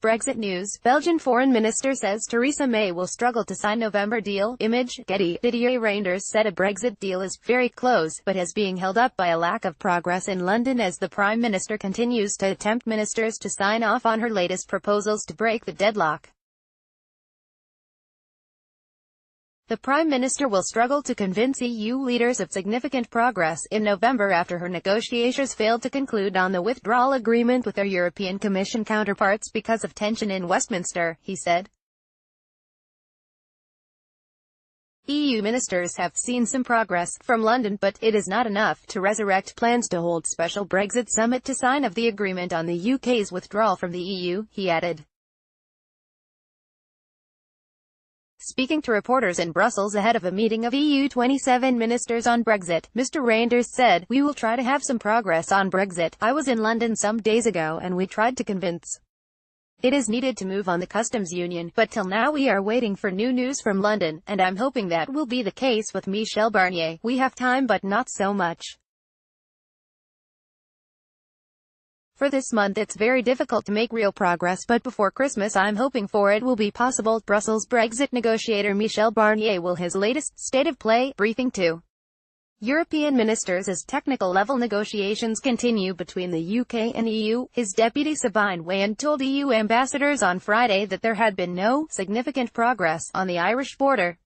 Brexit news. Belgian Foreign Minister says Theresa May will struggle to sign November deal. Image, Getty. Didier Reynders said a Brexit deal is very close, but is being held up by a lack of progress in London as the Prime Minister continues to tempt ministers to sign off on her latest proposals to break the deadlock. The Prime Minister will struggle to convince EU leaders of significant progress in November after her negotiators failed to conclude on the withdrawal agreement with their European Commission counterparts because of tension in Westminster, he said. EU ministers have seen some progress from London, but it is not enough to resurrect plans to hold special Brexit summit to sign of the agreement on the UK's withdrawal from the EU, he added. Speaking to reporters in Brussels ahead of a meeting of EU 27 ministers on Brexit, Mr. Reynders said, "We will try to have some progress on Brexit. I was in London some days ago and we tried to convince it is needed to move on the customs union, but till now we are waiting for new news from London, and I'm hoping that will be the case with Michel Barnier. We have time but not so much. For this month it's very difficult to make real progress, but before Christmas I'm hoping for it will be possible." Brussels Brexit negotiator Michel Barnier will his latest State of Play briefing to European ministers as technical-level negotiations continue between the UK and EU. His deputy Sabine Weyand told EU ambassadors on Friday that there had been no significant progress on the Irish border.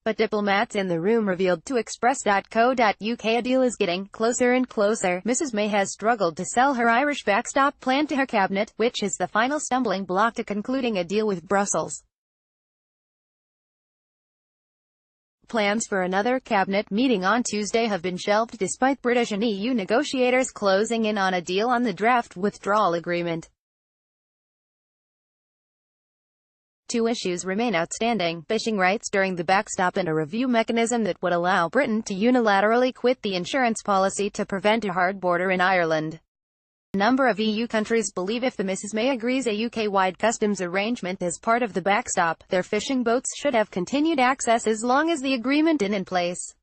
But diplomats in the room revealed to Express.co.uk a deal is getting closer and closer. Mrs May has struggled to sell her Irish backstop plan to her cabinet, which is the final stumbling block to concluding a deal with Brussels. Plans for another cabinet meeting on Tuesday have been shelved despite British and EU negotiators closing in on a deal on the draft withdrawal agreement. Two issues remain outstanding: fishing rights during the backstop and a review mechanism that would allow Britain to unilaterally quit the insurance policy to prevent a hard border in Ireland. A number of EU countries believe if the Mrs May agrees a UK-wide customs arrangement as part of the backstop, their fishing boats should have continued access as long as the agreement is in place.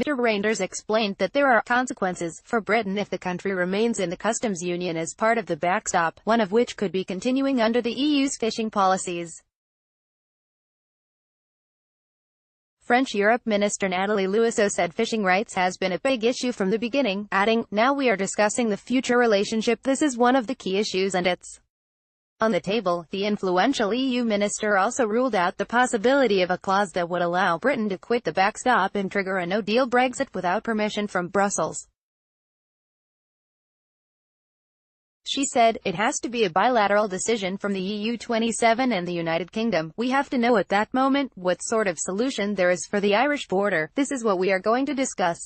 Mr. Reynders explained that there are consequences for Britain if the country remains in the customs union as part of the backstop, one of which could be continuing under the EU's fishing policies. French Europe Minister Nathalie Loiseau said fishing rights has been a big issue from the beginning, adding, "Now we are discussing the future relationship. This is one of the key issues and it's on the table." The influential EU minister also ruled out the possibility of a clause that would allow Britain to quit the backstop and trigger a no-deal Brexit without permission from Brussels. She said, "It has to be a bilateral decision from the EU 27 and the United Kingdom. We have to know at that moment what sort of solution there is for the Irish border. This is what we are going to discuss."